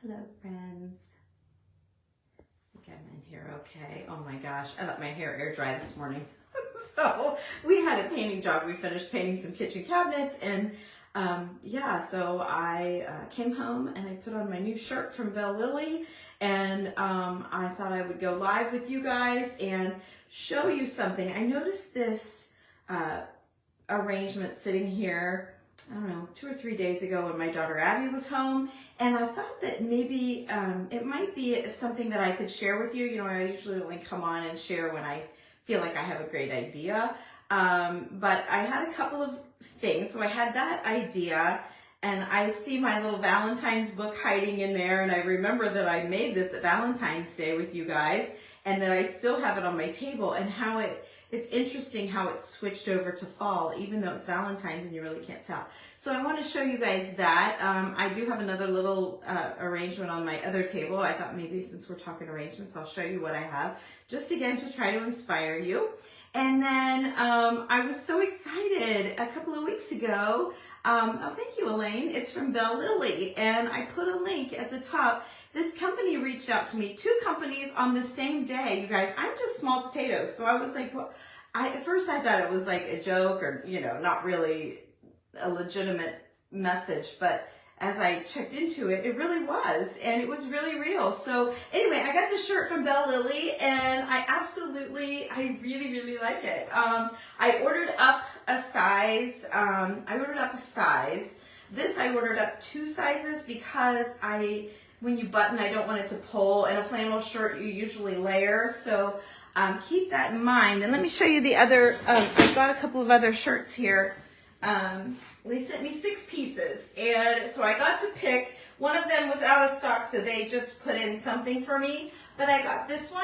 Hello, friends. I think I'm in here okay. Oh my gosh, I let my hair air dry this morning. So we had a painting job. We finished painting some kitchen cabinets, and yeah, so I came home and I put on my new shirt from Belle Lily, and I thought I would go live with you guys and show you something. I noticed this arrangement sitting here, I don't know, 2 or 3 days ago when my daughter Abby was home, and I thought that maybe it might be something that I could share with you. You know, I usually only come on and share when I feel like I have a great idea, but I had a couple of things. So I had that idea, and I see my little Valentine's book hiding in there, and I remember that I made this at Valentine's Day with you guys, and that I still have it on my table, and how it's interesting how it's switched over to fall, even though it's Valentine's and you really can't tell. So I want to show you guys that. I do have another little arrangement on my other table. I thought maybe since we're talking arrangements, I'll show you what I have, just again to try to inspire you. And then I was so excited a couple of weeks ago. Oh, thank you, Elaine. It's from Belle Lily, and I put a link at the top. This company reached out to me, 2 companies on the same day. You guys, I'm just small potatoes. So I was like, well, at first I thought it was like a joke, or, you know, not really a legitimate message. But as I checked into it, it really was, and it was really real. So anyway, I got this shirt from Belle Lily, and I really, really like it. I ordered up a size. This I ordered up 2 sizes because when you button, I don't want it to pull, and a flannel shirt you usually layer, so keep that in mind. And let me show you the other, I've got a couple of other shirts here. They sent me 6 pieces, and so I got to pick. One of them was out of stock, so they just put in something for me, but I got this one,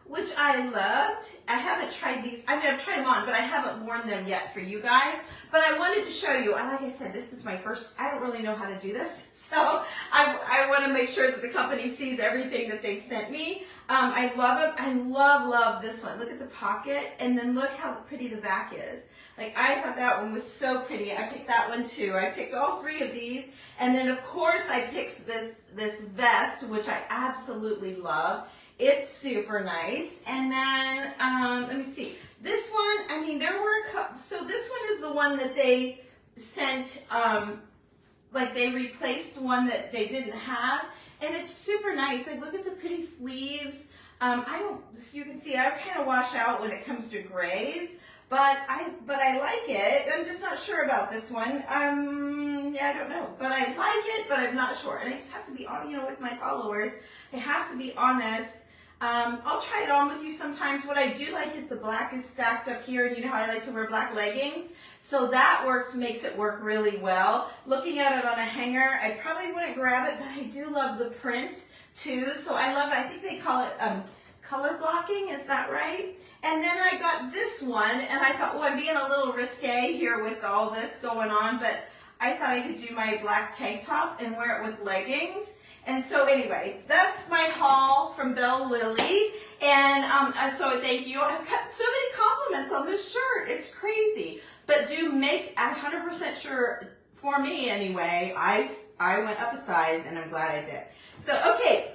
which I loved. I haven't tried these. I mean, I've tried them on, but I haven't worn them yet for you guys. But I wanted to show you. Like I said, this is my first. I don't really know how to do this, so I want to make sure that the company sees everything that they sent me. I love it. I love this one. Look at the pocket, and then look how pretty the back is. Like, I thought that one was so pretty. I picked that one too. I picked all 3 of these, and then of course I picked this vest, which I absolutely love. It's super nice. And then, let me see. This one, I mean, there were a couple. So this one is the one that they sent, like they replaced one that they didn't have. And it's super nice. Like, look at the pretty sleeves. You can see I kind of wash out when it comes to grays, but I like it. I'm just not sure about this one. Yeah, I don't know, but I like it, but I'm not sure. And I just have to be on, you know, with my followers, I have to be honest. I'll try it on with you sometimes. What I do like is the black is stacked up here, and you know how I like to wear black leggings. So that makes it work really well. Looking at it on a hanger, I probably wouldn't grab it, but I do love the print too. So I love it. I think they call it color blocking, is that right? And then I got this one, and I thought, oh, I'm being a little risque here with all this going on, but I thought I could do my black tank top and wear it with leggings. And so anyway, that's my haul from Belle Lily. And so thank you. I've got so many compliments on this shirt. It's crazy. But do make 100% sure, for me anyway, I went up a size, and I'm glad I did. So, okay.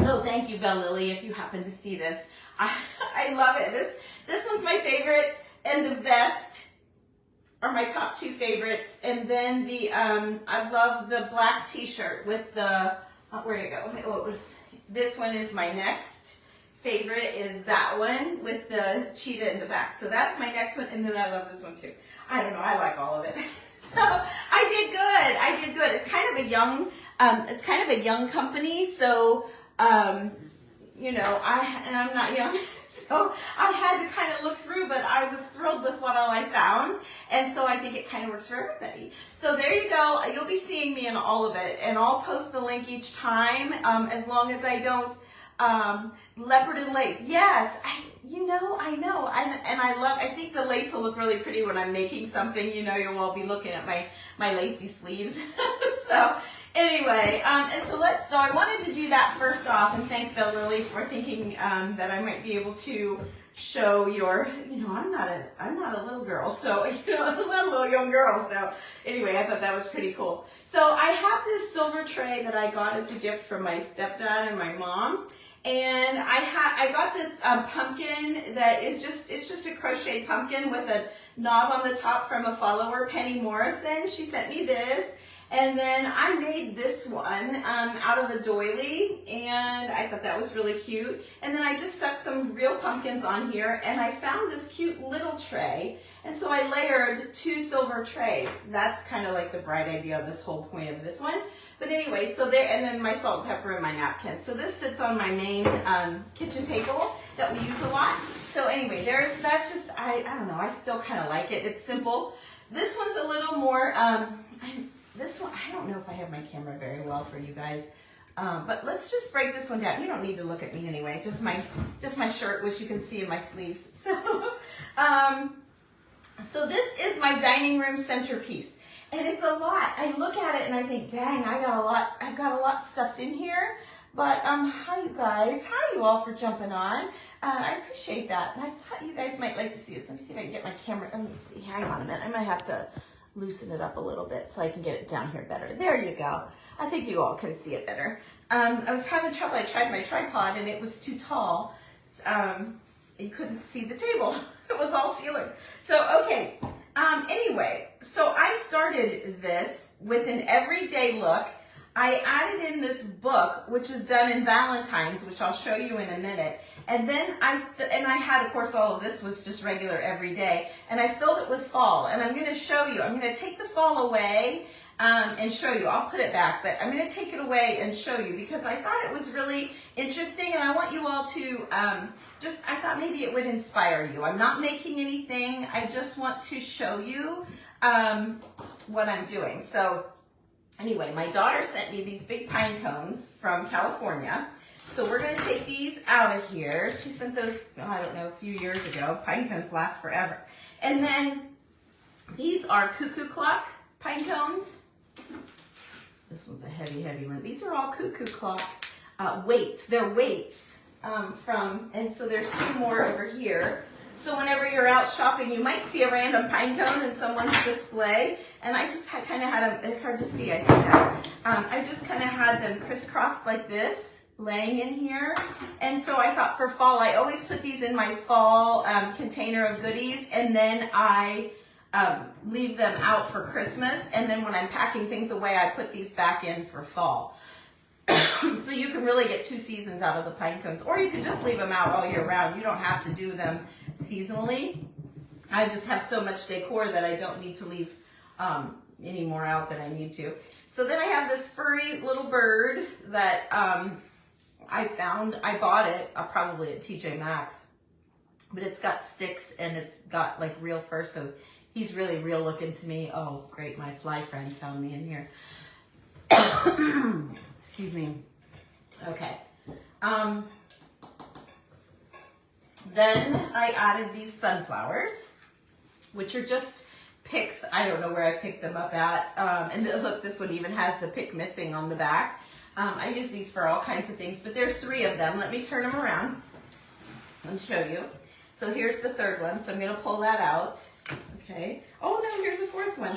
So thank you, Belle Lily, if you happen to see this. I love it. This one's my favorite, and the vest are my top 2 favorites. And then I love the black t-shirt with the, where'd it go? Oh, this one is my next favorite, is that one with the cheetah in the back. So that's my next one, and then I love this one too. I don't know, I like all of it. So I did good. It's kind of a young company, so you know, I'm not young, so I had to kind of look through, but I was thrilled with what all I found, and so I think it kind of works for everybody. So there you go. You'll be seeing me in all of it, and I'll post the link each time, as long as I don't leopard and lace. Yes, I know, I think the lace will look really pretty when I'm making something. You know, you'll all be looking at my lacy sleeves. So anyway, so I wanted to do that first off, and thank Belle Lily for thinking that I might be able to show your, you know, I'm not a little girl, so, you know, I'm not a little young girl, so Anyway, I thought that was pretty cool. So I have this silver tray that I got as a gift from my stepdad and my mom. And I got this pumpkin that is it's just a crocheted pumpkin with a knob on the top from a follower, Penny Morrison. She sent me this. And then I made this one out of a doily, and I thought that was really cute. And then I just stuck some real pumpkins on here, and I found this cute little tray. And so I layered 2 silver trays. That's kind of like the bright idea of this whole point of this one. But anyway, so there, and then my salt and pepper and my napkins. So this sits on my main kitchen table that we use a lot. So anyway, that's just, I don't know, I still kind of like it. It's simple. This one's a little more, this one, I don't know if I have my camera very well for you guys, but let's just break this one down. You don't need to look at me anyway, just my shirt, which you can see in my sleeves. So this is my dining room centerpiece, and it's a lot. I look at it and I think, dang, I've got a lot stuffed in here. But hi you guys, hi you all for jumping on. I appreciate that, and I thought you guys might like to see this. Let me see if I can get my camera. Let me see. Hang on a minute. I might have to loosen it up a little bit so I can get it down here better. There you go. I think you all can see it better. I was having trouble. I tried my tripod and it was too tall. You couldn't see the table. It was all ceiling. So, okay. Anyway, so I started this with an everyday look. I added in this book, which is done in Valentine's, which I'll show you in a minute. And then I had, of course, all of this was just regular every day. And I filled it with fall. And I'm going to show you. I'm going to take the fall away and show you. I'll put it back, but I'm going to take it away and show you because I thought it was really interesting. And I want you all to I thought maybe it would inspire you. I'm not making anything. I just want to show you what I'm doing. So anyway, my daughter sent me these big pine cones from California. So we're going to take these out of here. She sent those, I don't know, a few years ago. Pine cones last forever. And then these are cuckoo clock pine cones. This one's a heavy, heavy one. These are all cuckoo clock weights. They're weights and so there's 2 more over here. So whenever you're out shopping, you might see a random pine cone in someone's display. And I just kind of had them, hard to see, I see that. I just kind of had them crisscrossed like this, laying in here. And so I thought for fall, I always put these in my fall container of goodies. And then I leave them out for Christmas. And then when I'm packing things away, I put these back in for fall. So you can really get 2 seasons out of the pine cones, or you can just leave them out all year round. You don't have to do them seasonally. I just have so much decor that I don't need to leave any more out than I need to. So then I have this furry little bird that I found. I bought it probably at TJ Maxx, but it's got sticks and it's got like real fur, so he's really real looking to me. Oh, great, my fly friend found me in here. Excuse me. Okay. Then I added these sunflowers, which are just picks. I don't know where I picked them up at. And look, this one even has the pick missing on the back. I use these for all kinds of things, but there's 3 of them. Let me turn them around and show you. So here's the 3rd one. So I'm going to pull that out. Okay. Oh, no, here's a 4th one.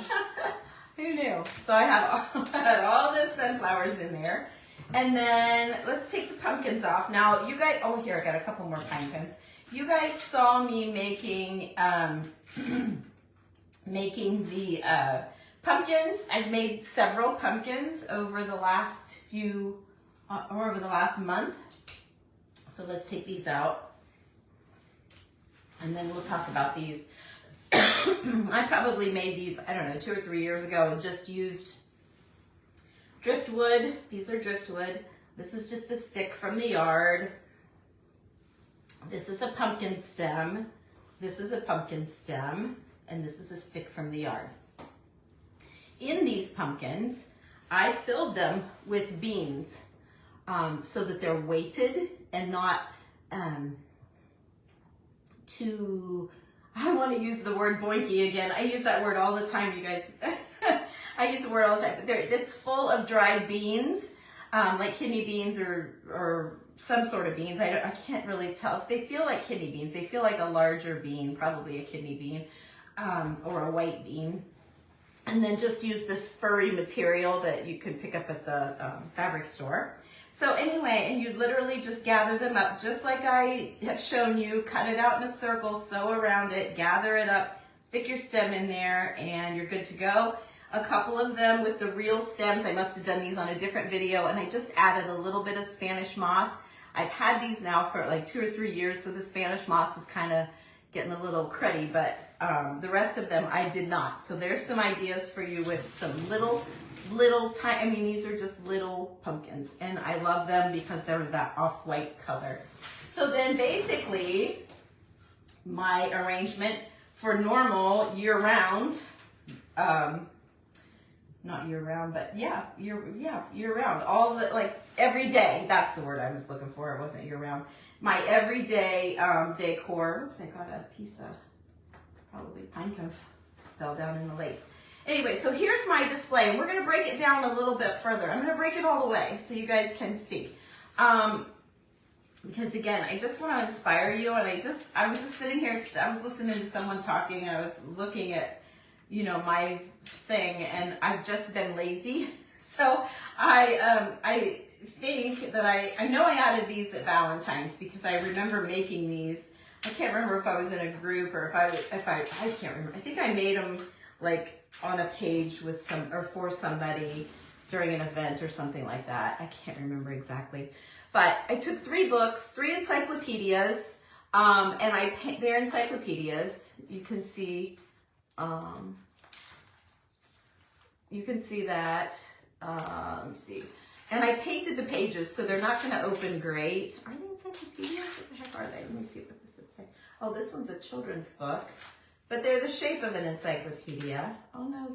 Who knew? So I had all those sunflowers in there. And then let's take the pumpkins off. Now, you guys, oh, here, I got a couple more pine cones. You guys saw me making the pumpkins. I've made several pumpkins over the last over the last month. So let's take these out. And then we'll talk about these. I probably made these, I don't know, 2 or 3 years ago and just used driftwood. These are driftwood. This is just a stick from the yard. This is a pumpkin stem. This is a pumpkin stem. And this is a stick from the yard. In these pumpkins, I filled them with beans so that they're weighted and not too... I want to use the word boinky again. I use that word all the time, you guys. I use the word all the time. But it's full of dried beans, like kidney beans or some sort of beans. I can't really tell. If they feel like kidney beans, they feel like a larger bean, probably a kidney bean or a white bean. And then just use this furry material that you can pick up at the fabric store. So anyway, and you literally just gather them up just like I have shown you. Cut it out in a circle, sew around it, gather it up, stick your stem in there, and you're good to go. A couple of them with the real stems, I must have done these on a different video, and I just added a little bit of Spanish moss. I've had these now for like 2 or 3 years, so the Spanish moss is kind of getting a little cruddy, but the rest of them I did not. So there's some ideas for you with some little tiny, I mean, these are just little pumpkins, and I love them because they're that off-white color. So then basically, my arrangement for normal year-round, not year-round, but yeah, year-round, all the, like, every day, that's the word I was looking for, it wasn't year-round. My everyday decor, oops, I got a piece of, probably pine cone fell down in the lace. Anyway, so here's my display, and we're going to break it down a little bit further. I'm going to break it all the way so you guys can see. Because again, I just want to inspire you, and I was just sitting here, I was listening to someone talking, and I was looking at, you know, my thing, and I've just been lazy. So I think that I know I added these at Valentine's because I remember making these. I can't remember if I was in a group or if I can't remember. I think I made them like on a page with some, or for somebody during an event or something like that. I can't remember exactly. But I took 3 books, 3 encyclopedias, and they're encyclopedias. You can see that. Let me see. And I painted the pages so they're not going to open great. Are they encyclopedias? What the heck are they? Let me see what this is saying. Oh, this one's a children's book. But they're the shape of an encyclopedia. Oh no,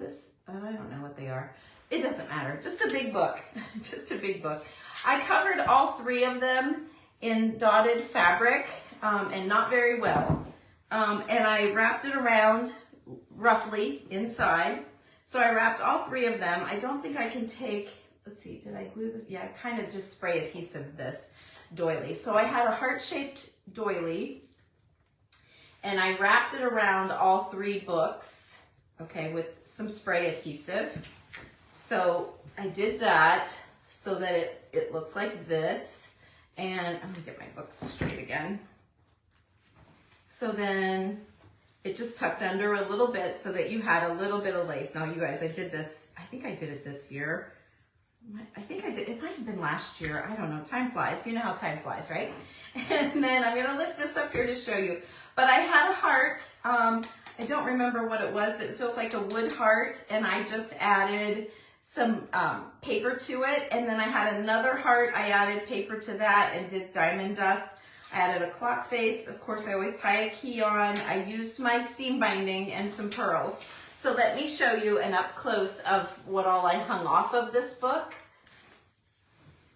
I don't know what they are. It doesn't matter. Just a big book. Just a big book. I covered all 3 of them in dotted fabric, and not very well. And I wrapped it around roughly inside. So I wrapped all 3 of them. I don't think I can take, let's see, did I glue this? Yeah, I kind of just spray adhesive this doily. So I had a heart-shaped doily, and I wrapped it around all 3 books, okay, with some spray adhesive. So I did that so that it looks like this. And I'm gonna get my books straight again. So then it just tucked under a little bit so that you had a little bit of lace. Now you guys, I did this, I think I did it this year. I think I did, it might have been last year. I don't know, time flies. You know how time flies, right? And then I'm gonna lift this up here to show you. But I had a heart, I don't remember what it was, but it feels like a wood heart, and I just added some paper to it, and then I had another heart, I added paper to that and did diamond dust. I added a clock face, of course I always tie a key on. I used my seam binding and some pearls. So let me show you an up close of what all I hung off of this book.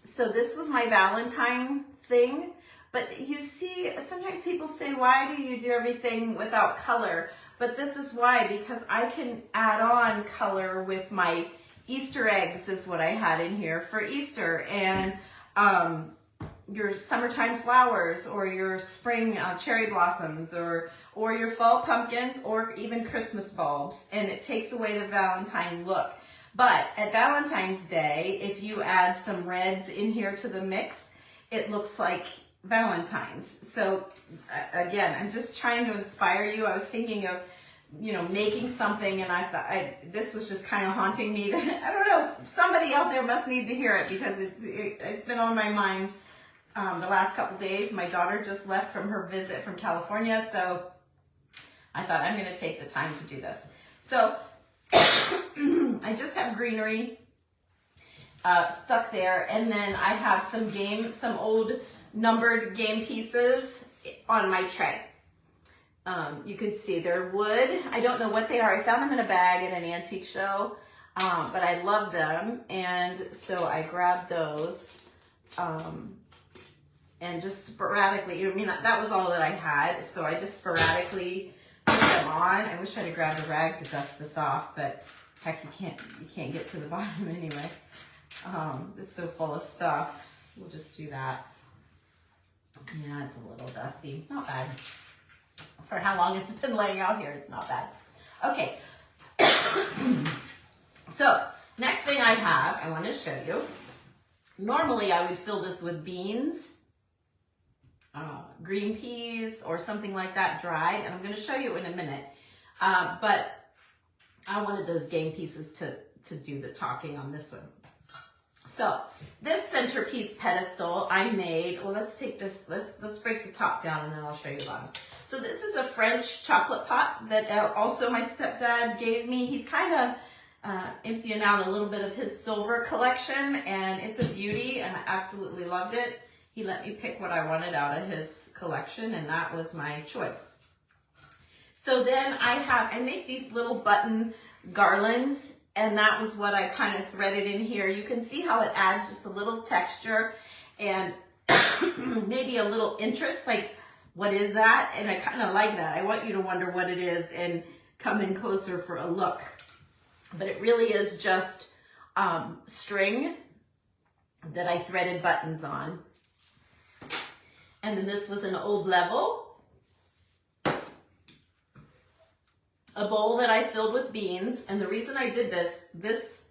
So this was my Valentine thing. But you see, sometimes people say, why do you do everything without color? But this is why, because I can add on color with my Easter eggs is what I had in here for Easter. And your summertime flowers, or your spring cherry blossoms, or your fall pumpkins, or even Christmas bulbs. And it takes away the Valentine look. But at Valentine's Day, if you add some reds in here to the mix, it looks like Valentine's. So again, I'm just trying to inspire you. I was thinking of, you know, making something, and I thought this was just kind of haunting me. I don't know, somebody out there must need to hear it, because it's been on my mind the last couple days. My daughter just left from her visit from California, so I thought I'm going to take the time to do this. So I just have greenery stuck there, and then I have some old numbered game pieces on my tray. You can see they're wood. I don't know what they are. I found them in a bag at an antique show, but I love them, and so I grabbed those and just sporadically, I mean, that was all that I had, so I just sporadically put them on. I wish I had grabbed a rag to dust this off, but heck, you can't get to the bottom anyway. It's so full of stuff. We'll just do that. Yeah, it's a little dusty. Not bad. For how long it's been laying out here, it's not bad. Okay. So next thing I want to show you. Normally I would fill this with beans, green peas or something like that dried, and I'm going to show you in a minute. But I wanted those game pieces to do the talking on this one. So this centerpiece pedestal I made, well, let's take this, let's break the top down and then I'll show you the bottom. So this is a French chocolate pot that also my stepdad gave me. He's kind of emptying out a little bit of his silver collection, and it's a beauty, and I absolutely loved it. He let me pick what I wanted out of his collection, and that was my choice. So then I make these little button garlands, and that was what I kind of threaded in here. You can see how it adds just a little texture and maybe a little interest, like, what is that? And I kind of like that. I want you to wonder what it is and come in closer for a look. But it really is just string that I threaded buttons on. And then this was an old level, a bowl that I filled with beans. And the reason I did this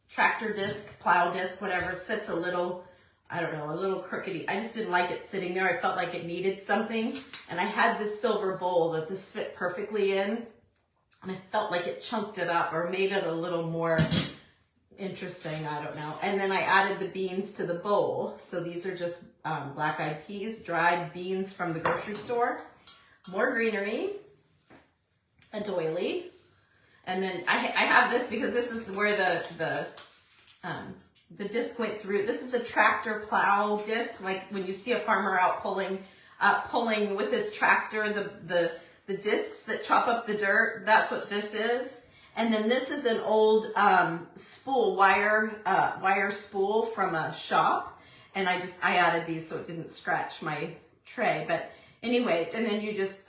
tractor disc, plow disc, whatever, sits a little, I don't know, a little crookedy. I just didn't like it sitting there. I felt like it needed something. And I had this silver bowl that this fit perfectly in. And I felt like it chunked it up or made it a little more interesting, I don't know. And then I added the beans to the bowl. So these are just black-eyed peas, dried beans from the grocery store. More greenery, a doily. And then I have this because this is where the disc went through. This is a tractor plow disc, like when you see a farmer out pulling with his tractor, the discs that chop up the dirt, that's what this is. And then this is an old spool, wire spool from a shop. And I added these so it didn't scratch my tray. But anyway, and then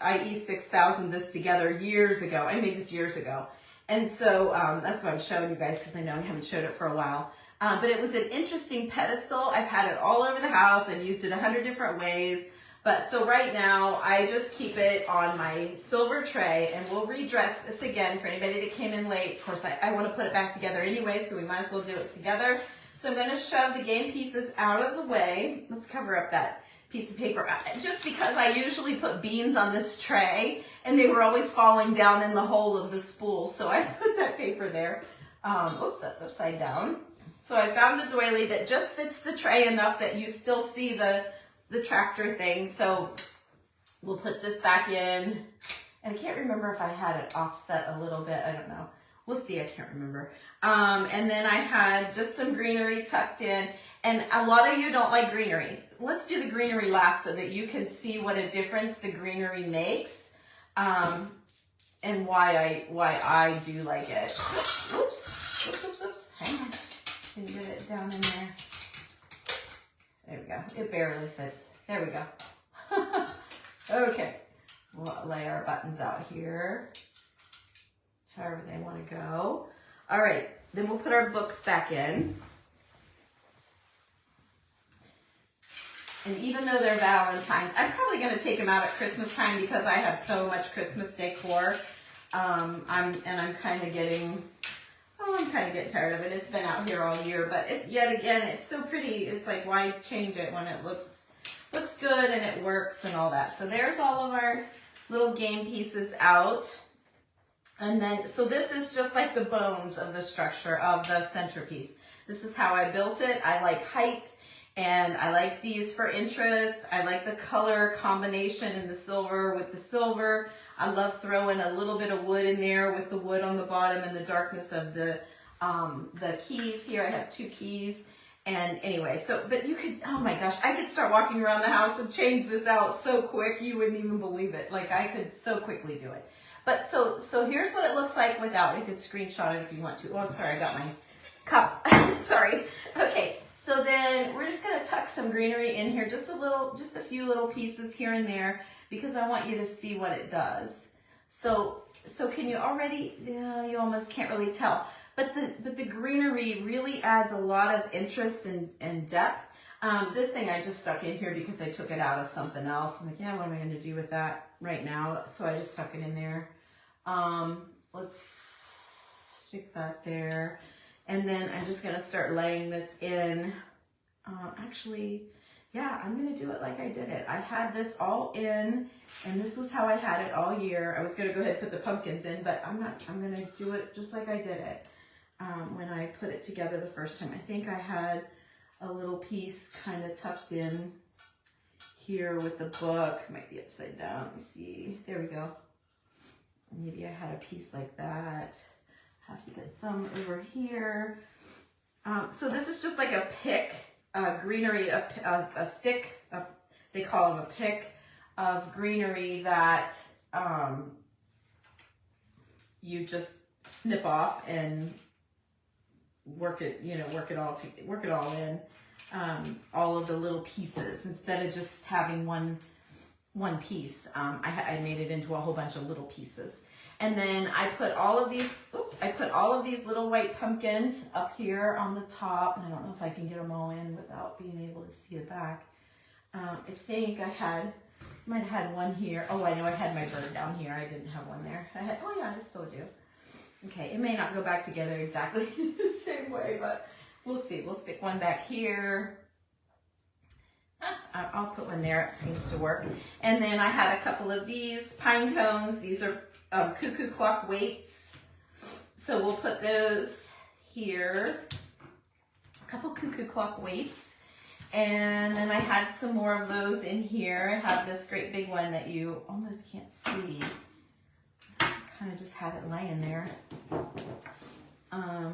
I E6000 this together years ago. I made this years ago. And so that's why I'm showing you guys, because I know I haven't showed it for a while. But it was an interesting pedestal. I've had it all over the house. I've used it 100 different ways. But so right now, I just keep it on my silver tray, and we'll redress this again for anybody that came in late. Of course, I want to put it back together anyway, so we might as well do it together. So I'm going to shove the game pieces out of the way. Let's cover up that piece of paper. Just because I usually put beans on this tray, and they were always falling down in the hole of the spool, so I put that paper there. Oops, that's upside down. So I found a doily that just fits the tray enough that you still see the tractor thing. So we'll put this back in. And I can't remember if I had it offset a little bit. I don't know. We'll see. I can't remember. And then I had just some greenery tucked in. And a lot of you don't like greenery. Let's do the greenery last so that you can see what a difference the greenery makes. And why I do like it. Oops. Hang on. Can you get it down in there? There we go. It barely fits. There we go. Okay. We'll lay our buttons out here, however they want to go. All right. Then we'll put our books back in. And even though they're Valentine's, I'm probably going to take them out at Christmas time because I have so much Christmas decor. I'm kind of getting tired of it. It's been out here all year, but yet again, it's so pretty. It's like, why change it when it looks good and it works and all that. So there's all of our little game pieces out. And then, so this is just like the bones of the structure of the centerpiece. This is how I built it. I like height, and I like these for interest. I like the color combination in the silver with the silver. I love throwing a little bit of wood in there with the wood on the bottom and the darkness of the keys here. I have 2 keys. And anyway, but you could, oh my gosh, I could start walking around the house and change this out so quick, you wouldn't even believe it. Like, I could so quickly do it. But so here's what it looks like without. You could screenshot it if you want to. Oh, sorry, I got my cup. Sorry. Okay, so then we're just gonna tuck some greenery in here, just a few little pieces here and there, because I want you to see what it does. So can you already, yeah, you almost can't really tell. But the greenery really adds a lot of interest and depth. This thing I just stuck in here because I took it out of something else. I'm like, yeah, what am I going to do with that right now? So I just stuck it in there. Let's stick that there. And then I'm just gonna start laying this in. Actually, yeah, I'm gonna do it like I did it. I had this all in, and this was how I had it all year. I was gonna go ahead and put the pumpkins in, but I'm gonna do it just like I did it when I put it together the first time. I think I had a little piece kind of tucked in here with the book. Might be upside down, let me see. There we go. Maybe I had a piece like that. Have to get some over here. So this is just like a pick, greenery, a stick, they call them a pick of greenery that you just snip off and work it, work it all in, all of the little pieces instead of just having one piece. I made it into a whole bunch of little pieces. And then I put all of these, little white pumpkins up here on the top. And I don't know if I can get them all in without being able to see the back. I think I might have had one here. Oh, I know I had my bird down here. I didn't have one there. Oh yeah, I still do. Okay, it may not go back together exactly the same way, but we'll see. We'll stick one back here. I'll put one there, it seems to work. And then I had a couple of these pine cones. These are cuckoo clock weights. So we'll put those here. A couple cuckoo clock weights. And then I had some more of those in here. I have this great big one that you almost can't see. Kind of just had it laying there. And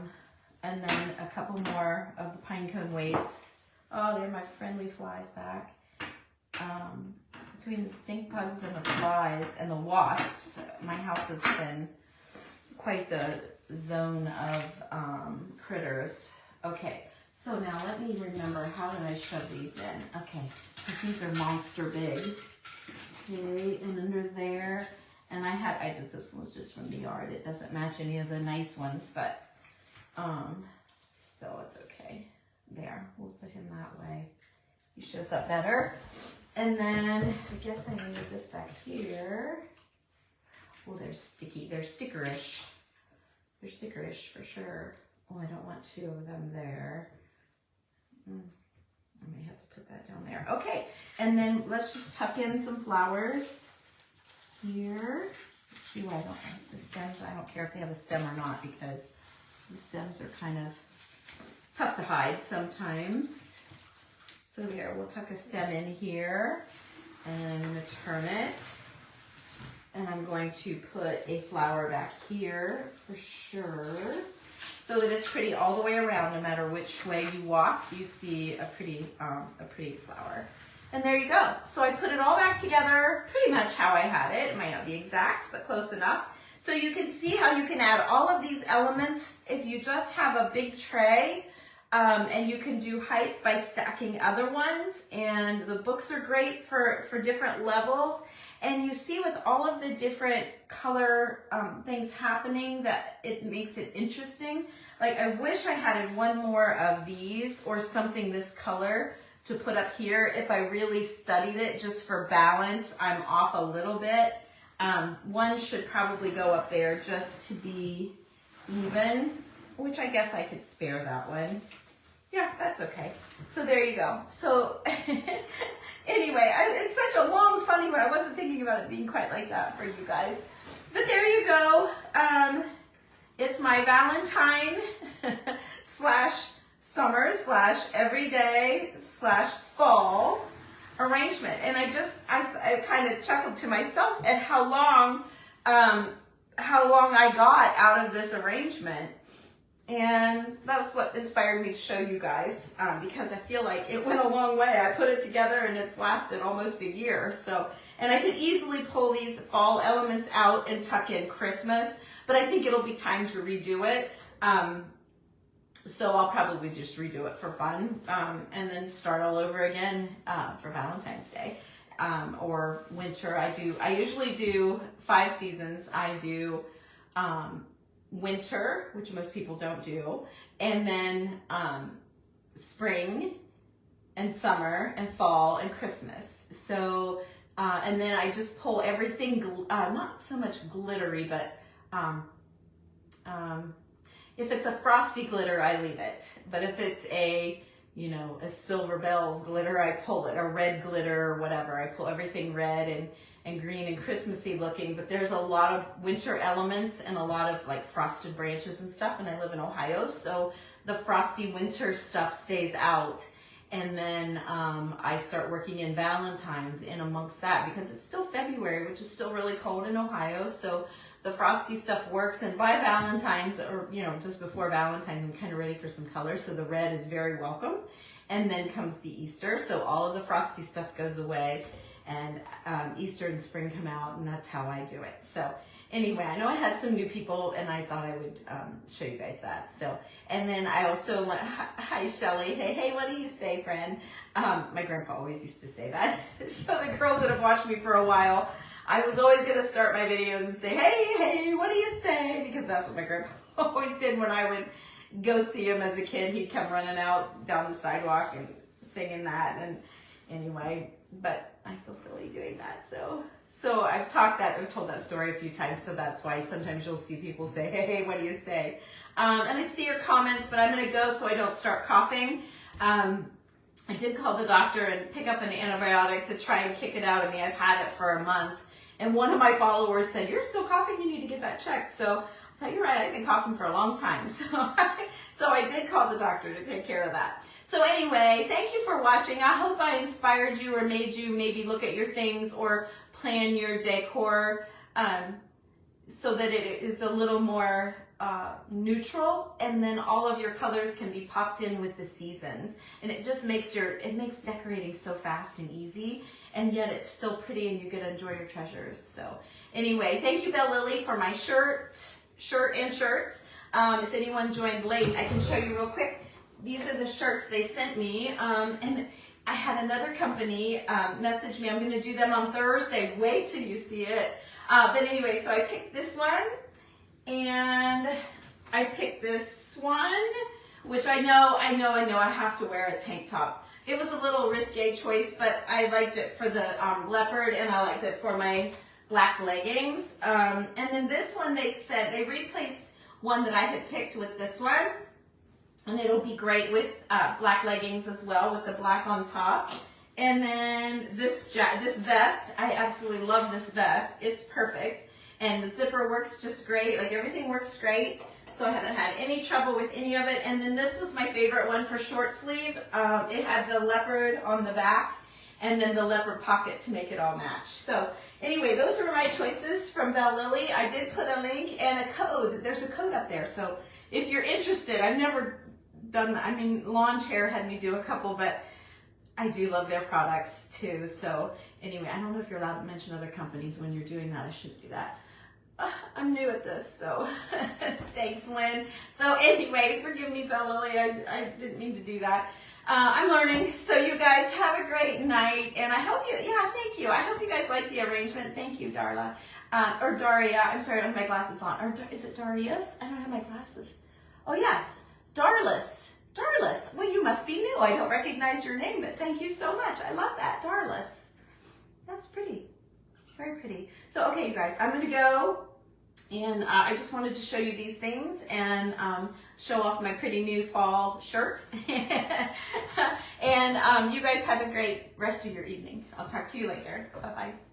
then a couple more of the pine cone weights. Oh, there are my friendly flies back. Between the stink bugs and the flies and the wasps, my house has been quite the zone of critters. Okay, so now let me remember, how did I shove these in? Okay, because these are monster big. Okay, and under there, and I did this one was just from the yard. It doesn't match any of the nice ones, but still it's okay. There, we'll put him that way. He shows up better. And then I guess I need this back here. Oh, they're sticky. They're stickerish. They're stickerish for sure. Oh, I don't want two of them there. I may have to put that down there. Okay, and then let's just tuck in some flowers here. Let's see why I don't like the stems. I don't care if they have a stem or not, because the stems are kind of tough to hide sometimes. So there, we'll tuck a stem in here, and I'm going to turn it, and I'm going to put a flower back here for sure, so that it's pretty all the way around. No matter which way you walk, you see a pretty flower. And there you go. So I put it all back together pretty much how I had it. It might not be exact, but close enough. So you can see how you can add all of these elements if you just have a big tray. And you can do height by stacking other ones, and the books are great for different levels. And you see with all of the different color things happening that it makes it interesting. Like, I wish I had one more of these or something this color to put up here. If I really studied it just for balance, I'm off a little bit. One should probably go up there just to be even, which I guess I could spare that one. Yeah, that's okay. So there you go. So anyway, it's such a long, funny one. I wasn't thinking about it being quite like that for you guys. But there you go. It's my Valentine slash summer slash everyday slash fall arrangement. And I kind of chuckled to myself at how long I got out of this arrangement. And that's what inspired me to show you guys, because I feel like it went a long way. I put it together and it's lasted almost a year. So, and I could easily pull these fall elements out and tuck in Christmas, but I think it'll be time to redo it. So I'll probably just redo it for fun, and then start all over again for Valentine's Day or winter. I usually do 5 seasons. I do winter, which most people don't do, and then spring and summer and fall and Christmas. So and then I just pull everything, not so much glittery, but If it's a frosty glitter, I leave it. But if it's a, you know, a Silver Bells glitter, I pull it. A red glitter or whatever, I pull everything red and green and Christmassy looking. But there's a lot of winter elements and a lot of like frosted branches and stuff. And I live in Ohio, so the frosty winter stuff stays out. And then I start working in Valentine's in amongst that because it's still February, which is still really cold in Ohio. So the frosty stuff works. And by Valentine's, or you know, just before Valentine's, I'm kind of ready for some color. So the red is very welcome. And then comes the Easter. So all of the frosty stuff goes away, and Easter and spring come out, and that's how I do it. So anyway, I know I had some new people, and I thought I would show you guys that. So, and then I also went, hi Shelly, hey, what do you say, friend? My grandpa always used to say that. So the girls that have watched me for a while, I was always going to start my videos and say, hey, what do you say? Because that's what my grandpa always did when I would go see him as a kid. He'd come running out down the sidewalk and singing that. And anyway, but I feel silly doing that. So I've told that story a few times, so that's why sometimes you'll see people say, hey, what do you say? And I see your comments, but I'm going to go so I don't start coughing. I did call the doctor and pick up an antibiotic to try and kick it out of me. I've had it for a month. And one of my followers said, you're still coughing, you need to get that checked. So I thought, you're right, I've been coughing for a long time. So I did call the doctor to take care of that. So anyway, thank you for watching. I hope I inspired you or made you maybe look at your things or plan your decor so that it is a little more neutral, and then all of your colors can be popped in with the seasons, and it just makes decorating so fast and easy, and yet it's still pretty and you get to enjoy your treasures. So anyway, thank you Belle Lily for my shirt and shirts. If anyone joined late, I can show you real quick. These are the shirts they sent me, and I had another company message me. I'm going to do them on Thursday. Wait till you see it. But anyway, so I picked this one, and I picked this one, which I know I have to wear a tank top. It was a little risque choice, but I liked it for the leopard, and I liked it for my black leggings. And then this one, they said they replaced one that I had picked with this one. And it'll be great with black leggings as well, with the black on top. And then this vest, I absolutely love this vest. It's perfect. And the zipper works just great. Like, everything works great. So I haven't had any trouble with any of it. And then this was my favorite one for short sleeve. It had the leopard on the back and then the leopard pocket to make it all match. So anyway, those are my choices from Belle Lily. I did put a link and a code. There's a code up there. So if you're interested, I've never done, I mean, Launch Hair had me do a couple, but I do love their products too. So anyway, I don't know if you're allowed to mention other companies when you're doing that. I shouldn't do that. I'm new at this, so thanks, Lynn. So anyway, forgive me, Belle Lily, I didn't mean to do that. I'm learning. So you guys have a great night, and I hope you, thank you. I hope you guys like the arrangement. Thank you, Darla. Or Daria, I'm sorry, I don't have my glasses on. Or is it Darius? I don't have my glasses. Oh yes, Darlis. Darlis. Well, you must be new. I don't recognize your name, but thank you so much. I love that, Darlis. That's pretty. Very pretty. So, okay, you guys, I'm going to go, and I just wanted to show you these things and show off my pretty new fall shirt. And you guys have a great rest of your evening. I'll talk to you later. Bye-bye.